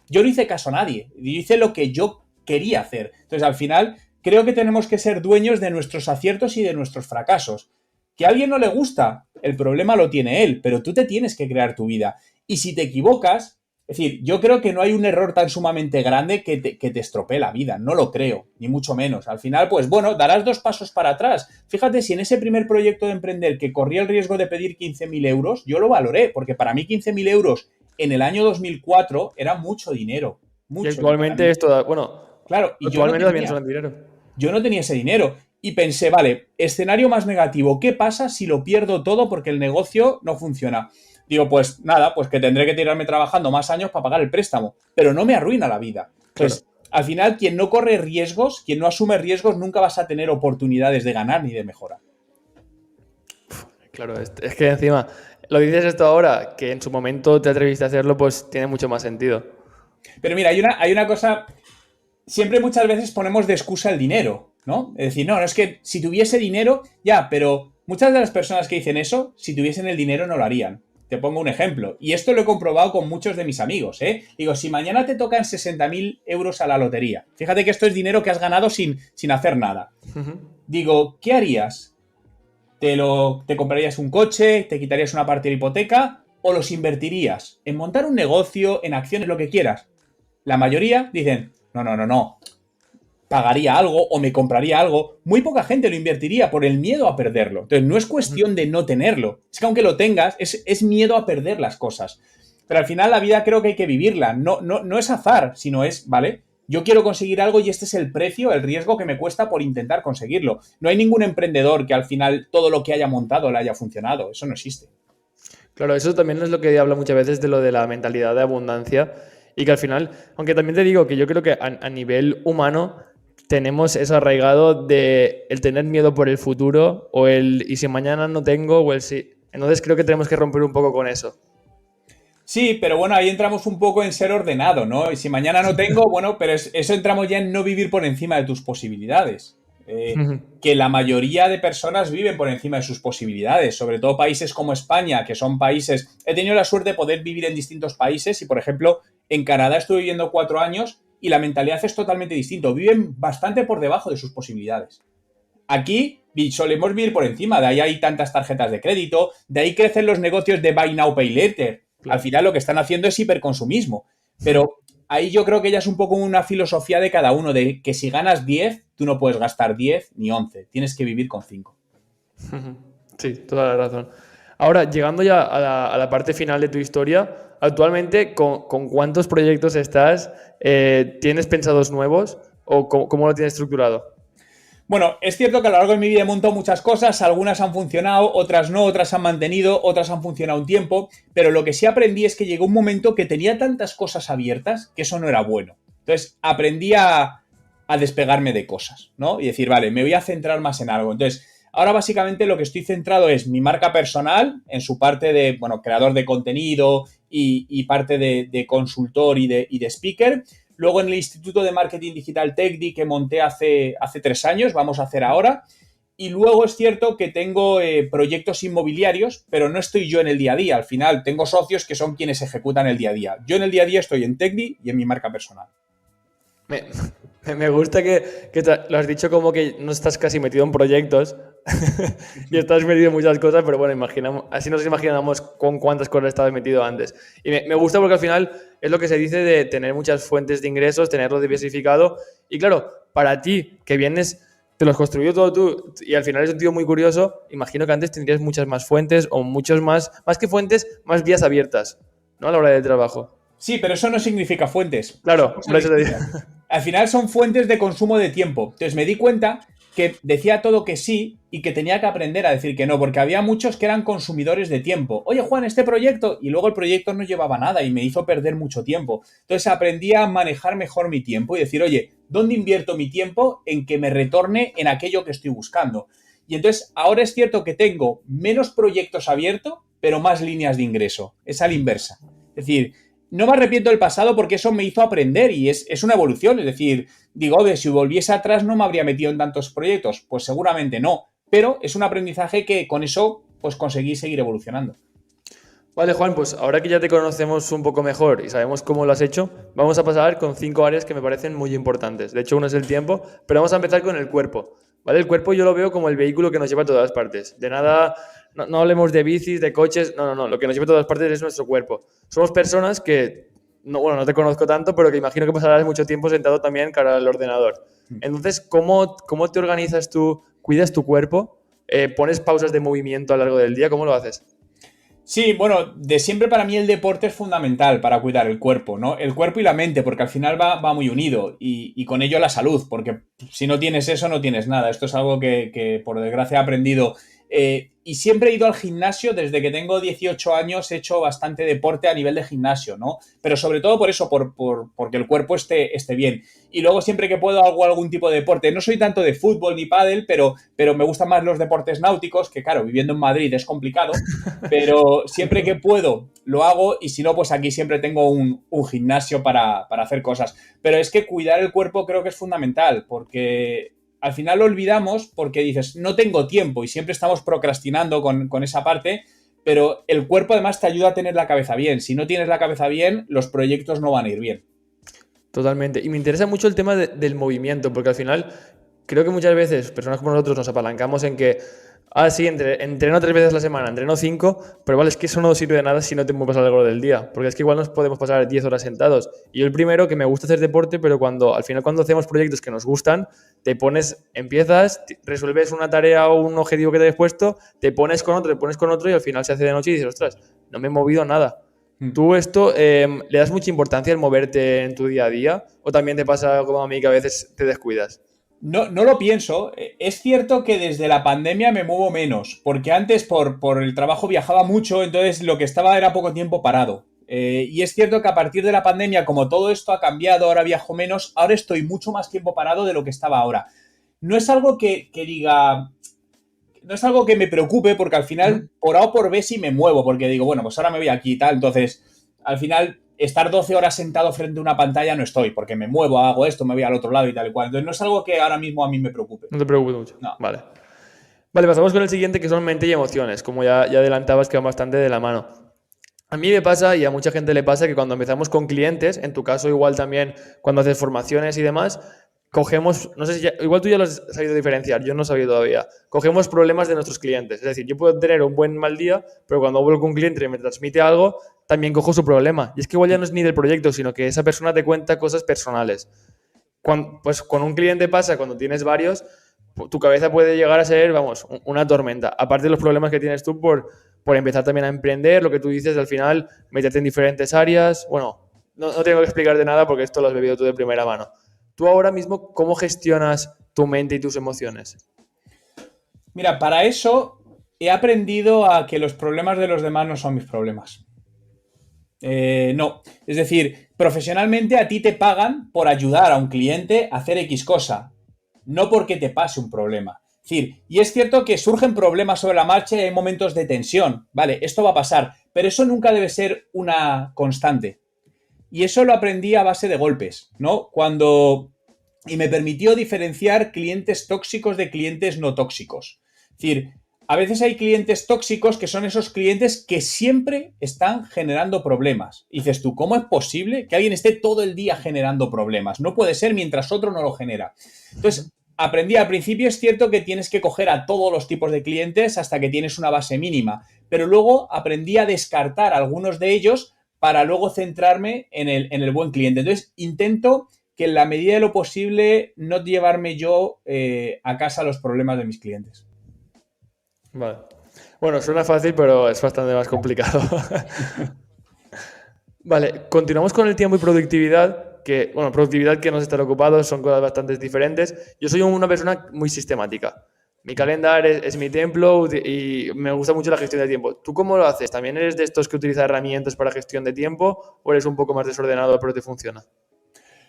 Yo no hice caso a nadie, yo hice lo que yo quería hacer. Entonces, al final, creo que tenemos que ser dueños de nuestros aciertos y de nuestros fracasos. Que a alguien no le gusta, el problema lo tiene él, pero tú te tienes que crear tu vida. Y si te equivocas, es decir, yo creo que no hay un error tan sumamente grande que te estropee la vida, no lo creo, ni mucho menos. Al final, pues bueno, darás 2 pasos para atrás. Fíjate, si en ese primer proyecto de emprender que corría el riesgo de pedir 15.000 euros, yo lo valoré, porque para mí 15.000 euros en el año 2004 era mucho dinero. Y Mucho actualmente dinero. esto, bueno, Claro, y actualmente también son dinero. yo no tenía ese dinero. Y pensé, vale, escenario más negativo, ¿qué pasa si lo pierdo todo porque el negocio no funciona? Digo, pues nada, pues que tendré que tirarme trabajando más años para pagar el préstamo, pero no me arruina la vida. Entonces, Claro. al final, quien no corre riesgos, quien no asume riesgos, nunca vas a tener oportunidades de ganar ni de mejorar. Claro, es que encima, lo dices esto ahora, que en su momento te atreviste a hacerlo, pues tiene mucho más sentido. Pero mira, hay una cosa, siempre muchas veces ponemos de excusa el dinero, ¿no? Es decir, no, es que si tuviese dinero, ya, pero muchas de las personas que dicen eso, si tuviesen el dinero no lo harían. Te pongo un ejemplo, y esto lo he comprobado con muchos de mis amigos, ¿eh? Digo, si mañana te tocan 60.000 euros a la lotería, fíjate que esto es dinero que has ganado sin hacer nada. Digo, ¿qué harías? ¿Te comprarías un coche? ¿Te quitarías una parte de la hipoteca? ¿O los invertirías en montar un negocio, en acciones, lo que quieras? La mayoría dicen, no, no, no, no, pagaría algo o me compraría algo. Muy poca gente lo invertiría por el miedo a perderlo. Entonces, no es cuestión de no tenerlo. Es que aunque lo tengas, es miedo a perder las cosas. Pero al final la vida creo que hay que vivirla. No es azar, sino es, ¿vale? Yo quiero conseguir algo y este es el precio, el riesgo que me cuesta por intentar conseguirlo. No hay ningún emprendedor que al final todo lo que haya montado le haya funcionado. Eso no existe. Claro, eso también es lo que habla muchas veces de lo de la mentalidad de abundancia y que al final, aunque también te digo que yo creo que a nivel humano tenemos eso arraigado de el tener miedo por el futuro o el y si mañana no tengo o el si. Entonces creo que tenemos que romper un poco con eso. Sí, pero bueno, ahí entramos un poco en ser ordenado, ¿no? Y si mañana no tengo, bueno, pero eso entramos ya en no vivir por encima de tus posibilidades. Que la mayoría de personas viven por encima de sus posibilidades, sobre todo países como España, que son países... He tenido la suerte de poder vivir en distintos países y, por ejemplo, en Canadá estuve viviendo 4 años y la mentalidad es totalmente distinta. Viven bastante por debajo de sus posibilidades. Aquí solemos vivir por encima, de ahí hay tantas tarjetas de crédito, de ahí crecen los negocios de Buy Now, Pay Later. Al final lo que están haciendo es hiperconsumismo. Pero ahí yo creo que ya es un poco una filosofía de cada uno, de que si ganas 10, tú no puedes gastar 10 ni 11, tienes que vivir con 5. Sí, toda la razón. Ahora, llegando ya a la parte final de tu historia, actualmente, ¿con cuántos proyectos estás? ¿Tienes pensados nuevos o cómo lo tienes estructurado? Bueno, es cierto que a lo largo de mi vida he montado muchas cosas, algunas han funcionado, otras no, otras han mantenido, otras han funcionado un tiempo, pero lo que sí aprendí es que llegó un momento que tenía tantas cosas abiertas que eso no era bueno. Entonces aprendí a despegarme de cosas, ¿no? Y decir, vale, me voy a centrar más en algo. Entonces, ahora básicamente lo que estoy centrado es mi marca personal, en su parte de, bueno, creador de contenido y parte de consultor y de speaker. Luego en el Instituto de Marketing Digital TechDi que monté hace 3 años, vamos a hacer ahora. Y luego es cierto que tengo proyectos inmobiliarios, pero no estoy yo en el día a día. Al final tengo socios que son quienes ejecutan el día a día. Yo en el día a día estoy en TechDi y en mi marca personal. Me gusta que lo has dicho como que no estás casi metido en proyectos y estás metido en muchas cosas, pero bueno, así nos imaginamos con cuántas cosas estabas metido antes. Y me gusta porque al final es lo que se dice de tener muchas fuentes de ingresos, tenerlo diversificado. Y claro, para ti, que vienes, te lo has construido todo tú y al final es un tío muy curioso, imagino que antes tendrías muchas más fuentes o muchos más que fuentes, más vías abiertas, ¿no? A la hora del trabajo. Sí, pero eso no significa fuentes. Claro, por eso te digo. Al final son fuentes de consumo de tiempo. Entonces me di cuenta que decía todo que sí y que tenía que aprender a decir que no, porque había muchos que eran consumidores de tiempo. Oye, Juan, este proyecto, y luego el proyecto no llevaba nada y me hizo perder mucho tiempo. Entonces aprendí a manejar mejor mi tiempo y decir, oye, ¿dónde invierto mi tiempo en que me retorne en aquello que estoy buscando? Y entonces ahora es cierto que tengo menos proyectos abiertos, pero más líneas de ingreso. Es a la inversa. Es decir, no me arrepiento del pasado porque eso me hizo aprender y es una evolución. Es decir, digo, si volviese atrás no me habría metido en tantos proyectos. Pues seguramente no. Pero es un aprendizaje que con eso pues conseguí seguir evolucionando. Vale, Juan, pues ahora que ya te conocemos un poco mejor y sabemos cómo lo has hecho, vamos a pasar con 5 áreas que me parecen muy importantes. De hecho, uno es el tiempo, pero vamos a empezar con el cuerpo. ¿Vale? El cuerpo yo lo veo como el vehículo que nos lleva a todas partes. De nada, no hablemos de bicis, de coches, no. Lo que nos lleva a todas partes es nuestro cuerpo. Somos personas que, no, bueno, no te conozco tanto, pero que imagino que pasarás mucho tiempo sentado también cara al ordenador. Entonces, ¿cómo te organizas tú? ¿Cuidas tu cuerpo? ¿Pones pausas de movimiento a lo largo del día? ¿Cómo lo haces? Sí, bueno, de siempre para mí el deporte es fundamental para cuidar el cuerpo, ¿no? El cuerpo y la mente, porque al final va muy unido y con ello la salud, porque si no tienes eso no tienes nada. Esto es algo que por desgracia he aprendido. Y siempre he ido al gimnasio desde que tengo 18 años, he hecho bastante deporte a nivel de gimnasio, ¿no? Pero sobre todo por eso, porque el cuerpo esté bien. Y luego siempre que puedo hago algún tipo de deporte. No soy tanto de fútbol ni pádel, pero me gustan más los deportes náuticos, que claro, viviendo en Madrid es complicado, pero siempre que puedo lo hago y si no, pues aquí siempre tengo un gimnasio para hacer cosas. Pero es que cuidar el cuerpo creo que es fundamental, porque al final lo olvidamos porque dices, no tengo tiempo y siempre estamos procrastinando con esa parte, pero el cuerpo además te ayuda a tener la cabeza bien. Si no tienes la cabeza bien, los proyectos no van a ir bien. Totalmente. Y me interesa mucho el tema del movimiento, porque al final creo que muchas veces personas como nosotros nos apalancamos en que, sí, entreno 3 veces a la semana, entreno 5, pero vale, es que eso no sirve de nada si no te mueves a lo largo del día, porque es que igual nos podemos pasar 10 horas sentados. Y yo el primero que me gusta hacer deporte, pero al final cuando hacemos proyectos que nos gustan, empiezas, resuelves una tarea o un objetivo que te has puesto, te pones con otro y al final se hace de noche y dices, ostras, no me he movido nada. ¿Tú esto le das mucha importancia al moverte en tu día a día? ¿O también te pasa como a mí que a veces te descuidas? No lo pienso. Es cierto que desde la pandemia me muevo menos, porque antes por el trabajo viajaba mucho, entonces lo que estaba era poco tiempo parado. Y es cierto que a partir de la pandemia, como todo esto ha cambiado, ahora viajo menos, ahora estoy mucho más tiempo parado de lo que estaba ahora. No es algo que diga, no es algo que me preocupe, porque al final, por A o por B sí me muevo, porque digo, bueno, pues ahora me voy aquí y tal. Entonces, al final, estar 12 horas sentado frente a una pantalla no estoy, porque me muevo, hago esto, me voy al otro lado y tal y cual. Entonces, no es algo que ahora mismo a mí me preocupe. No te preocupes mucho. No. Vale. Vale, pasamos con el siguiente, que son mente y emociones, como ya adelantabas, que van bastante de la mano. A mí me pasa y a mucha gente le pasa que cuando empezamos con clientes, en tu caso igual también cuando haces formaciones y demás, cogemos, no sé si igual tú ya lo has sabido diferenciar, yo no he sabido todavía, cogemos problemas de nuestros clientes. Es decir, yo puedo tener un buen mal día, pero cuando hablo con un cliente y me transmite algo, también cojo su problema. Y es que igual ya no es ni del proyecto, sino que esa persona te cuenta cosas personales. Pues con un cliente pasa, cuando tienes varios, tu cabeza puede llegar a ser, vamos, una tormenta. Aparte de los problemas que tienes tú por empezar también a emprender, lo que tú dices, al final, meterte en diferentes áreas. Bueno, no tengo que explicarte nada porque esto lo has bebido tú de primera mano. Tú ahora mismo, ¿cómo gestionas tu mente y tus emociones? Mira, para eso he aprendido a que los problemas de los demás no son mis problemas. No, es decir, profesionalmente a ti te pagan por ayudar a un cliente a hacer X cosa, no porque te pase un problema. Es decir, y es cierto que surgen problemas sobre la marcha y hay momentos de tensión, vale, esto va a pasar, pero eso nunca debe ser una constante. Y eso lo aprendí a base de golpes, ¿no? Y me permitió diferenciar clientes tóxicos de clientes no tóxicos. Es decir, a veces hay clientes tóxicos que son esos clientes que siempre están generando problemas. Y dices tú, ¿cómo es posible que alguien esté todo el día generando problemas? No puede ser mientras otro no lo genera. Entonces, aprendí al principio, es cierto que tienes que coger a todos los tipos de clientes hasta que tienes una base mínima, pero luego aprendí a descartar algunos de ellos para luego centrarme en el buen cliente. Entonces, intento que en la medida de lo posible no llevarme yo a casa los problemas de mis clientes. Vale. Bueno, suena fácil, pero es bastante más complicado. Vale, continuamos con el tiempo y productividad. que, bueno, productividad que no es estar ocupado, son cosas bastante diferentes. Yo soy una persona muy sistemática. Mi calendario es mi templo y me gusta mucho la gestión de tiempo. ¿Tú cómo lo haces? ¿También eres de estos que utiliza herramientas para gestión de tiempo o eres un poco más desordenado pero te funciona?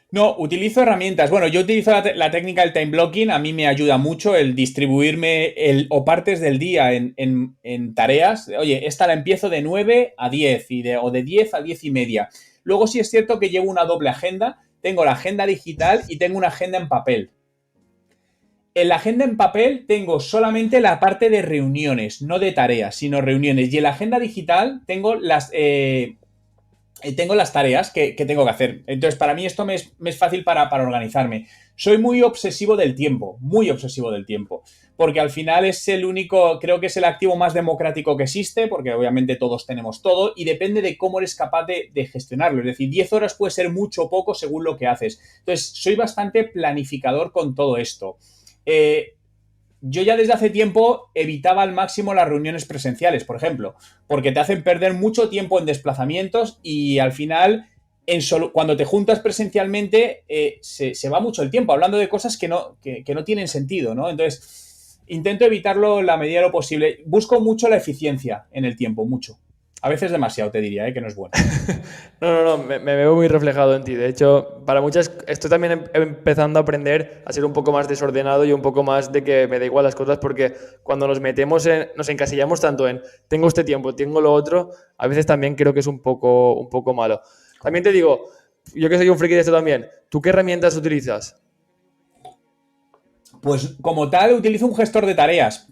No, utilizo herramientas. Bueno, yo utilizo la técnica del time blocking. A mí me ayuda mucho el distribuirme o partes del día en tareas. Oye, esta la empiezo de 9 a 10 o de 10 a 10 y media. Luego sí es cierto que llevo una doble agenda. Tengo la agenda digital y tengo una agenda en papel. En la agenda en papel tengo solamente la parte de reuniones, no de tareas, sino reuniones. Y en la agenda digital tengo las tareas que tengo que hacer. Entonces, para mí esto me es fácil para organizarme. Soy muy obsesivo del tiempo, porque al final es el único, creo que es el activo más democrático que existe, porque obviamente todos tenemos todo y depende de cómo eres capaz de gestionarlo. Es decir, 10 horas puede ser mucho o poco según lo que haces. Entonces, soy bastante planificador con todo esto. Yo ya desde hace tiempo evitaba al máximo las reuniones presenciales, por ejemplo, porque te hacen perder mucho tiempo en desplazamientos y al final, cuando te juntas presencialmente, se va mucho el tiempo hablando de cosas que no tienen sentido, ¿no? Entonces, intento evitarlo la medida de lo posible. Busco mucho la eficiencia en el tiempo, mucho. A veces demasiado, te diría, que no es bueno. No, me veo muy reflejado en ti. De hecho, para muchas, estoy también empezando a aprender a ser un poco más desordenado y un poco más de que me da igual las cosas, porque cuando nos metemos nos encasillamos tanto en tengo este tiempo, tengo lo otro, a veces también creo que es un poco malo. También te digo, yo que soy un friki de esto también, ¿tú qué herramientas utilizas? Pues como tal, utilizo un gestor de tareas.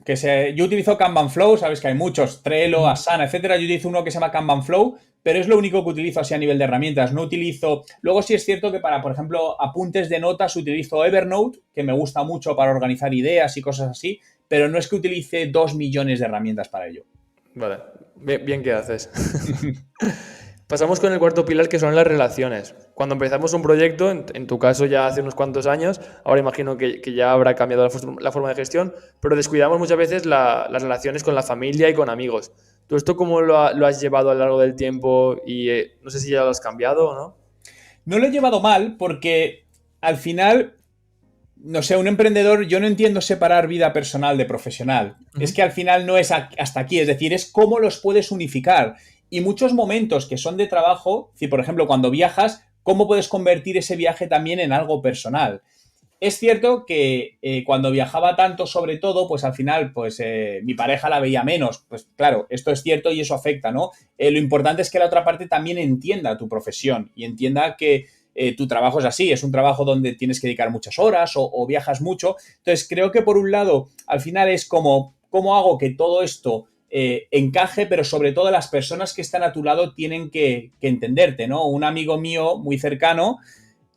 Yo utilizo Kanban Flow, sabes que hay muchos, Trello, Asana, etcétera. Yo utilizo uno que se llama Kanban Flow, pero es lo único que utilizo así a nivel de herramientas. No utilizo. Luego sí es cierto que para, por ejemplo, apuntes de notas utilizo Evernote, que me gusta mucho para organizar ideas y cosas así, pero no es que utilice 2 millones de herramientas para ello. Vale, bien que haces. Pasamos con el cuarto pilar, que son las relaciones. Cuando empezamos un proyecto, en tu caso ya hace unos cuantos años, ahora imagino que ya habrá cambiado la forma de gestión, pero descuidamos muchas veces las relaciones con la familia y con amigos. ¿Tú esto cómo lo has llevado a lo largo del tiempo y no sé si ya lo has cambiado o no? No lo he llevado mal porque al final, no sé, un emprendedor, yo no entiendo separar vida personal de profesional. Es que al final no es hasta aquí, es decir, es cómo los puedes unificar. Y muchos momentos que son de trabajo, si por ejemplo cuando viajas, cómo puedes convertir ese viaje también en algo personal. Es cierto que cuando viajaba tanto, sobre todo, pues al final, pues mi pareja la veía menos. Pues claro, esto es cierto y eso afecta, ¿no? Lo importante es que la otra parte también entienda tu profesión y entienda que tu trabajo es así, es un trabajo donde tienes que dedicar muchas horas o viajas mucho. Entonces, creo que por un lado, al final es como, ¿cómo hago que todo esto encaje? Pero sobre todo las personas que están a tu lado tienen que entenderte, ¿no? Un amigo mío muy cercano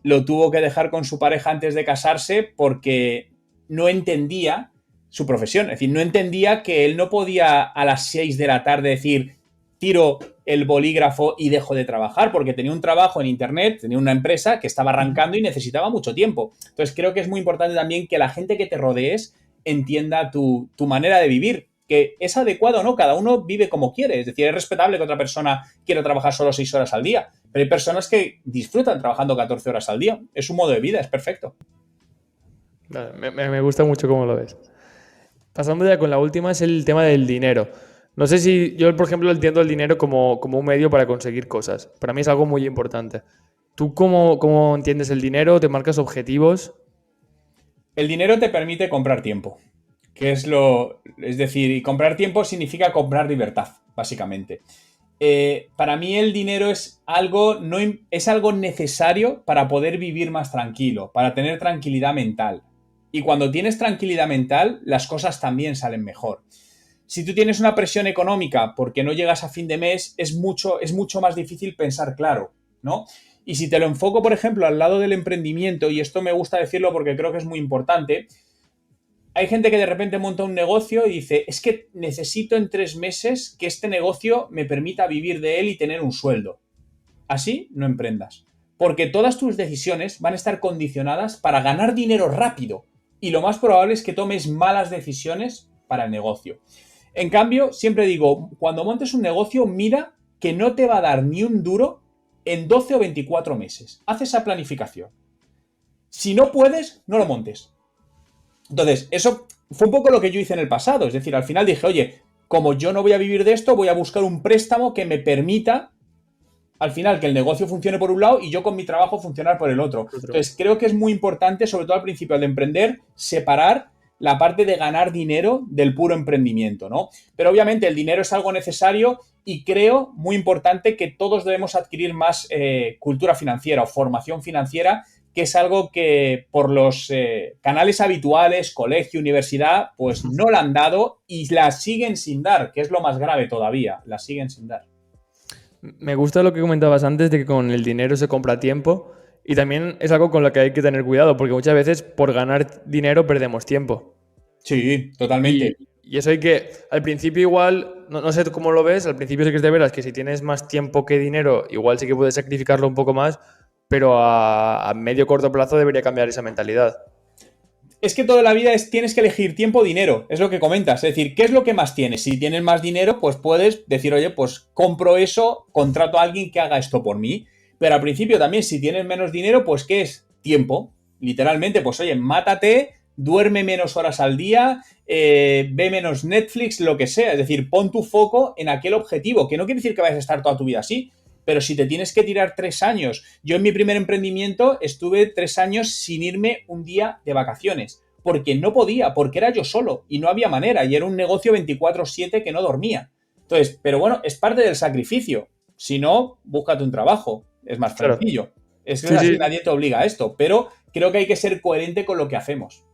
lo tuvo que dejar con su pareja antes de casarse porque no entendía su profesión. Es decir, no entendía que él no podía a las 6 de la tarde decir tiro el bolígrafo y dejo de trabajar, porque tenía un trabajo en internet, tenía una empresa que estaba arrancando y necesitaba mucho tiempo. Entonces creo que es muy importante también que la gente que te rodees entienda tu manera de vivir, que es adecuado o no, cada uno vive como quiere. Es decir, es respetable que otra persona quiera trabajar solo 6 horas al día, pero hay personas que disfrutan trabajando 14 horas al día. Es un modo de vida, es perfecto. Me gusta mucho cómo lo ves. Pasando ya con la última, es el tema del dinero. No sé si yo, por ejemplo, entiendo el dinero como un medio para conseguir cosas. Para mí es algo muy importante. ¿Tú cómo entiendes el dinero? ¿Te marcas objetivos? El dinero te permite comprar tiempo, es decir, y comprar tiempo significa comprar libertad, básicamente. Para mí el dinero es algo, no, es algo necesario para poder vivir más tranquilo, para tener tranquilidad mental. Y cuando tienes tranquilidad mental, las cosas también salen mejor. Si tú tienes una presión económica porque no llegas a fin de mes, es mucho más difícil pensar claro, ¿no? Y si te lo enfoco, por ejemplo, al lado del emprendimiento, y esto me gusta decirlo porque creo que es muy importante, hay gente que de repente monta un negocio y dice, es que necesito en 3 meses que este negocio me permita vivir de él y tener un sueldo. Así no emprendas. Porque todas tus decisiones van a estar condicionadas para ganar dinero rápido. Y lo más probable es que tomes malas decisiones para el negocio. En cambio, siempre digo, cuando montes un negocio, mira que no te va a dar ni un duro en 12 o 24 meses. Haz esa planificación. Si no puedes, no lo montes. Entonces, eso fue un poco lo que yo hice en el pasado. Es decir, al final dije, oye, como yo no voy a vivir de esto, voy a buscar un préstamo que me permita, al final, que el negocio funcione por un lado y yo con mi trabajo funcionar por el otro. Entonces, creo que es muy importante, sobre todo al principio de emprender, separar la parte de ganar dinero del puro emprendimiento, ¿no? Pero obviamente el dinero es algo necesario y creo muy importante que todos debemos adquirir más cultura financiera o formación financiera, que es algo que por los canales habituales, colegio, universidad, pues no la han dado y la siguen sin dar, que es lo más grave todavía, la siguen sin dar. Me gusta lo que comentabas antes de que con el dinero se compra tiempo y también es algo con lo que hay que tener cuidado porque muchas veces por ganar dinero perdemos tiempo. Sí, totalmente. Y eso hay que, al principio igual, no sé cómo lo ves, al principio sí que es de veras que si tienes más tiempo que dinero, igual sí que puedes sacrificarlo un poco más, pero a medio corto plazo debería cambiar esa mentalidad. Es que toda la vida tienes que elegir tiempo o dinero, es lo que comentas. Es decir, ¿qué es lo que más tienes? Si tienes más dinero, pues puedes decir, oye, pues compro eso, contrato a alguien que haga esto por mí. Pero al principio también, si tienes menos dinero, pues ¿qué es? Tiempo. Literalmente, pues oye, mátate, duerme menos horas al día, ve menos Netflix, lo que sea. Es decir, pon tu foco en aquel objetivo, que no quiere decir que vayas a estar toda tu vida así. Pero si te tienes que tirar 3 años, yo en mi primer emprendimiento estuve 3 años sin irme un día de vacaciones, porque no podía, porque era yo solo y no había manera, y era un negocio 24/7 que no dormía. Entonces, pero bueno, es parte del sacrificio. Si no, búscate un trabajo, es más Claro. sencillo. Es Sí, así, sí, nadie te obliga a esto, pero creo que hay que ser coherente con lo que hacemos.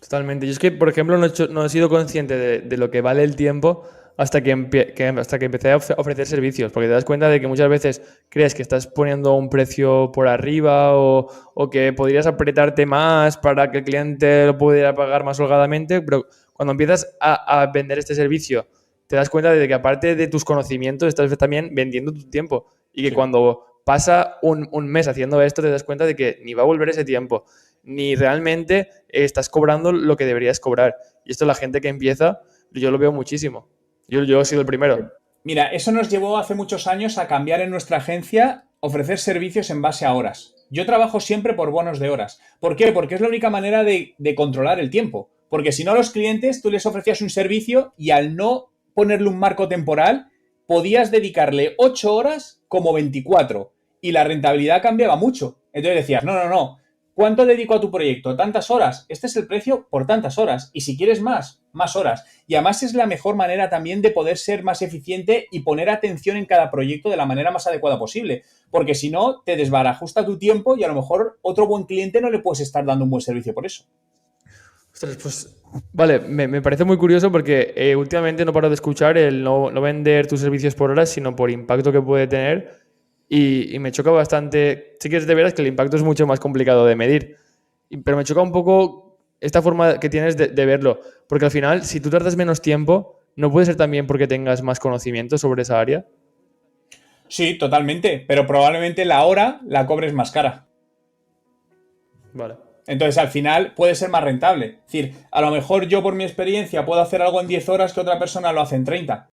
totalmente. Yo es que, por ejemplo, no he sido consciente de lo que vale el tiempo hasta que empecé a ofrecer servicios, porque te das cuenta de que muchas veces crees que estás poniendo un precio por arriba o que podrías apretarte más para que el cliente lo pudiera pagar más holgadamente, pero cuando empiezas a vender este servicio, te das cuenta de que aparte de tus conocimientos, estás también vendiendo tu tiempo y que Sí. cuando pasa un mes haciendo esto, te das cuenta de que ni va a volver ese tiempo, ni realmente estás cobrando lo que deberías cobrar. Y esto la gente que empieza, yo lo veo muchísimo. Yo he sido el primero. Mira, eso nos llevó hace muchos años a cambiar en nuestra agencia, ofrecer servicios en base a horas. Yo trabajo siempre por bonos de horas. ¿Por qué? Porque es la única manera de controlar el tiempo. Porque si no, a los clientes tú les ofrecías un servicio y al no ponerle un marco temporal, podías dedicarle 8 horas como 24 y la rentabilidad cambiaba mucho. Entonces decías, no, no, no, ¿cuánto dedico a tu proyecto? Tantas horas. Este es el precio por tantas horas. Y si quieres más, más horas. Y además es la mejor manera también de poder ser más eficiente y poner atención en cada proyecto de la manera más adecuada posible. Porque si no, te desbarajusta tu tiempo y a lo mejor otro buen cliente no le puedes estar dando un buen servicio por eso. Ostras, pues vale, me parece muy curioso porque últimamente no paro de escuchar el no vender tus servicios por horas, sino por impacto que puede tener. Y me choca bastante. Sí que es de veras que el impacto es mucho más complicado de medir. Pero me choca un poco esta forma que tienes de verlo. Porque al final, si tú tardas menos tiempo, ¿no puede ser también porque tengas más conocimiento sobre esa área? Sí, totalmente. Pero probablemente la hora la cobres más cara. Vale. Entonces, al final puede ser más rentable. Es decir, a lo mejor yo por mi experiencia puedo hacer algo en 10 horas que otra persona lo hace en 30.